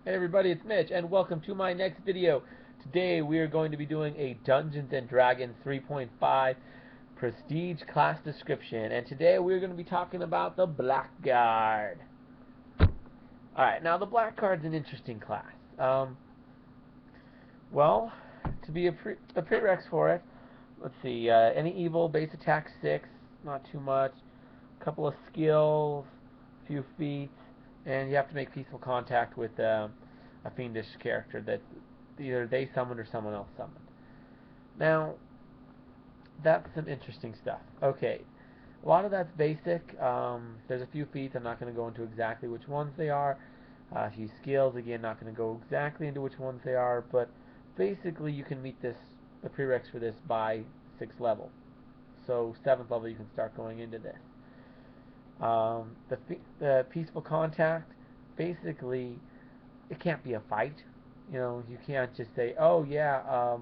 Hey everybody, it's Mitch, and welcome to my next video. Today we are going to be doing a Dungeons & Dragons 3.5 Prestige class description, and today we're going to be talking about the Blackguard. Alright, now the Blackguard's an interesting class. Well, to be a prereqs for it, let's see, any evil, base attack 6, not too much, couple of skills, few feats, and you have to make peaceful contact with a fiendish character that either they summoned or someone else summoned. Now, that's some interesting stuff. Okay, a lot of that's basic. There's a few feats. I'm not going to go into exactly which ones they are. A few skills. Again, not going to go exactly into which ones they are, but basically you can meet the prereqs for this by 6th level. So 7th level you can start going into this. The peaceful contact, basically, it can't be a fight. You know, you can't just say, "Oh yeah,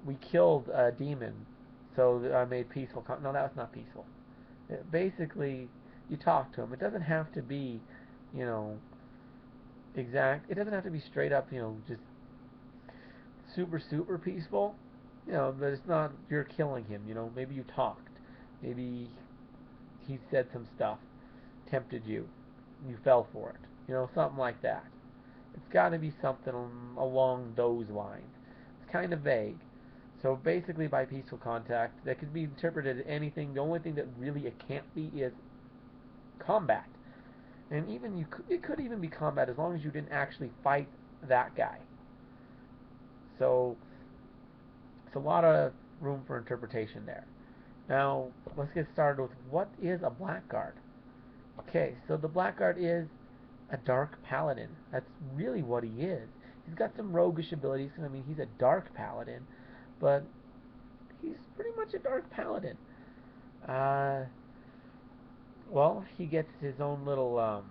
we killed a demon, so I made peaceful." No, that's not peaceful. Basically, you talk to him. It doesn't have to be, you know, exact. It doesn't have to be straight up, just super peaceful. But it's not you're killing him. Maybe you talked. Maybe he said some stuff, tempted you, you fell for it. Something like that. It's got to be something along those lines. It's kind of vague. So basically, by peaceful contact, that could be interpreted as anything. The only thing that really it can't be is combat. And even it could even be combat as long as you didn't actually fight that guy. So it's a lot of room for interpretation there. Now let's get started with what is a Blackguard. Okay, so the Blackguard is a dark paladin. That's really what he is. He's got some roguish abilities. I mean, he's a dark paladin, but he's pretty much a dark paladin. Uh, well, he gets his own little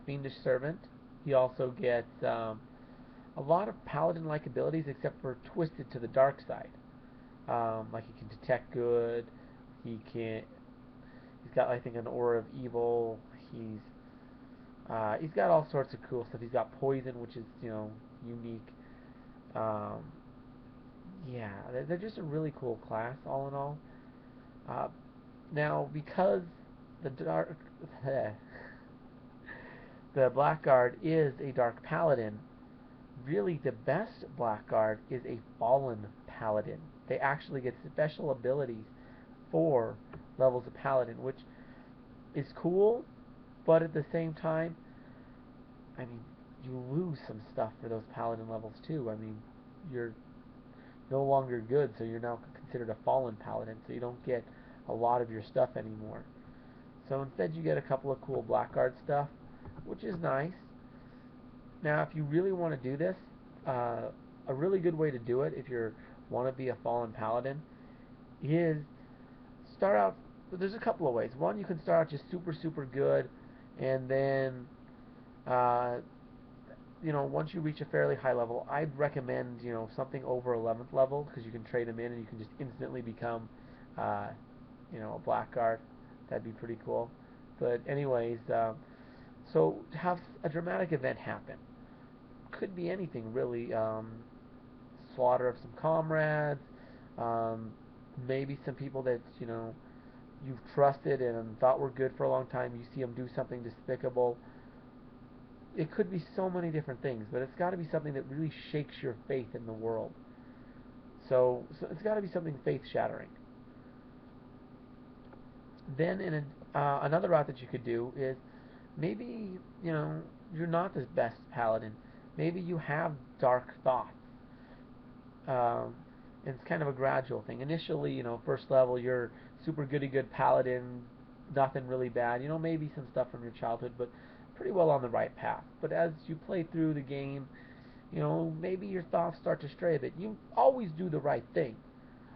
fiendish servant. He also gets a lot of paladin-like abilities, except for twisted to the dark side. Like he can detect good. He can. He's got, I think, an aura of evil. He's got all sorts of cool stuff. He's got poison, which is unique. Um, yeah, they're just a really cool class, all in all. Uh, Now, because the dark, the Blackguard is a dark paladin, really the best Blackguard is a fallen paladin. They actually get special abilities for levels of paladin, which is cool, but at the same time, I mean, you lose some stuff for those paladin levels too. I mean, you're no longer good, so you're now considered a fallen paladin, so you don't get a lot of your stuff anymore. So instead you get a couple of cool Blackguard stuff, which is nice. Now if you really want to do this, a really good way to do it if you want to be a fallen paladin is start out, there's a couple of ways. One, you can start out just super good, and then uh, once you reach a fairly high level, I'd recommend, something over 11th level, because you can trade them in and you can just instantly become, uh, a Blackguard. That'd be pretty cool. But anyways, so have a dramatic event happen. Could be anything really. Slaughter of some comrades, um, maybe some people that you've trusted and thought were good for a long time. You see them do something despicable. It could be so many different things, but it's got to be something that really shakes your faith in the world. So it's got to be something faith-shattering. Then another route that you could do is maybe you're not the best paladin. Maybe you have dark thoughts. Um, and it's kind of a gradual thing. Initially, first level, you're super goody good paladin, nothing really bad. Maybe some stuff from your childhood, but pretty well on the right path. But as you play through the game, maybe your thoughts start to stray a bit. You always do the right thing.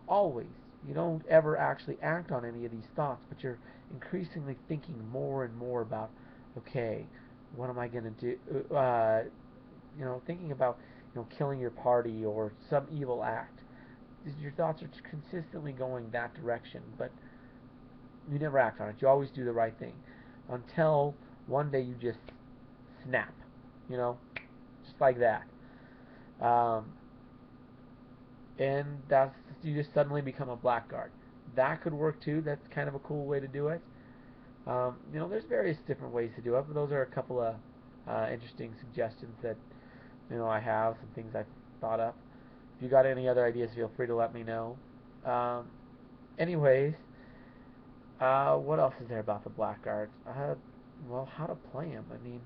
Always. You don't ever actually act on any of these thoughts, but you're increasingly thinking more and more about, okay, what am I going to do? Thinking about, killing your party or some evil act. Your thoughts are consistently going that direction, but you never act on it. You always do the right thing until one day you just snap. you know, just like that. Um, and that's, you just suddenly become a Blackguard. That could work too. That's kind of a cool way to do it. You know, there's various different ways to do it, but those are a couple of interesting suggestions that, you know, I have, some things I've thought up. If you got any other ideas, feel free to let me know. Um, anyways, what else is there about the Blackguards? Well, how to play them. I mean,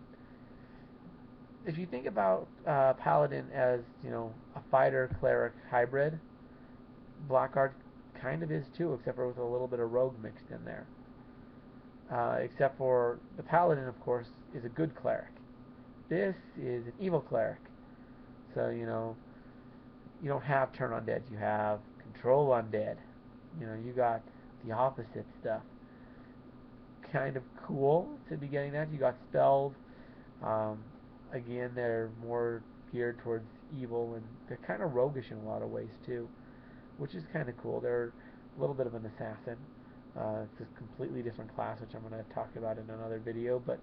if you think about Paladin as, you know, a fighter cleric hybrid, Blackguard kind of is too, except for with a little bit of rogue mixed in there. Except for the Paladin, of course, is a good cleric. This is an evil cleric. So, you know, you don't have turn undead, you have control undead. You know, you got the opposite stuff. Kind of cool to be getting that. You got spells. Um, Again, they're more geared towards evil, and they're kind of roguish in a lot of ways too, which is kind of cool. They're a little bit of an assassin. It's a completely different class, which I'm going to talk about in another video, but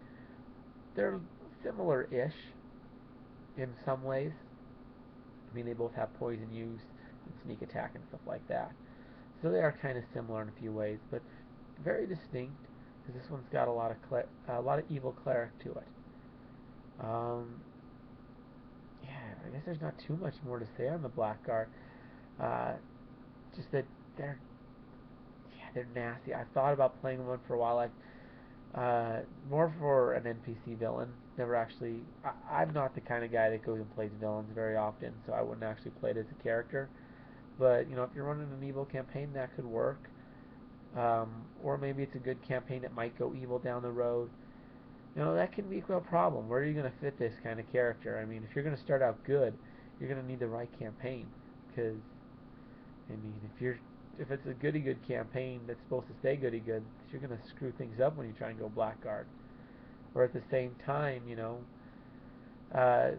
they're similar-ish in some ways. I mean, they both have poison use and sneak attack and stuff like that. So they are kind of similar in a few ways, but very distinct, because this one's got a lot of evil cleric to it. Yeah, I guess there's not too much more to say on the Blackguard. Uh, just that they're, yeah, they're nasty. I've thought about playing one for a while. More for an NPC villain. Never actually. I'm not the kind of guy that goes and plays villains very often, so I wouldn't actually play it as a character. But you know, if you're running an evil campaign, that could work. Or maybe it's a good campaign that might go evil down the road. You know, that can be a problem. Where are you going to fit this kind of character? I mean, if you're going to start out good, you're going to need the right campaign. Because, I mean, if it's a goody good campaign that's supposed to stay goody good, you're going to screw things up when you try and go Blackguard. Or at the same time, you know, uh,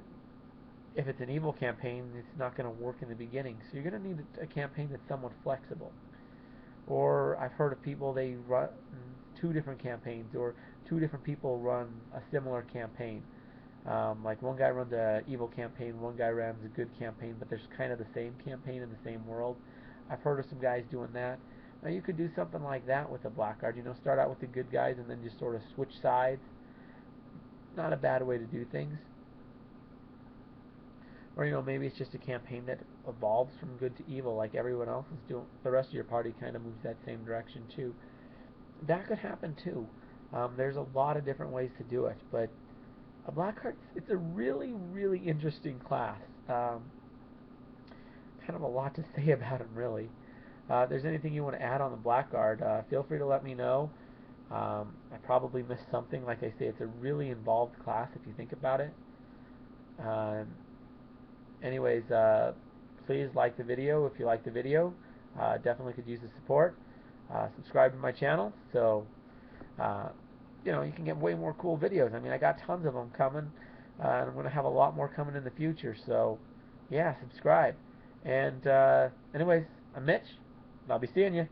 if it's an evil campaign, it's not going to work in the beginning. So you're going to need a campaign that's somewhat flexible. Or I've heard of people, they run two different campaigns, or two different people run a similar campaign. Like one guy runs a evil campaign, one guy runs a good campaign, but there's kind of the same campaign in the same world. I've heard of some guys doing that. Now you could do something like that with the Blackguard. You know, start out with the good guys and then just sort of switch sides. Not a bad way to do things. Or, you know, maybe it's just a campaign that evolves from good to evil like everyone else is doing. The rest of your party kind of moves that same direction too. That could happen too. There's a lot of different ways to do it, but a Blackguard, it's a really, really interesting class. Kind of a lot to say about him, really. If there's anything you want to add on the Blackguard, feel free to let me know. I probably missed something. Like I say, it's a really involved class if you think about it. Um, Anyways, please like the video if you like the video. Definitely could use the support. Subscribe to my channel so you know, you can get way more cool videos. I mean, I got tons of them coming. And I'm going to have a lot more coming in the future. So, yeah, subscribe. And anyways, I'm Mitch. And I'll be seeing you.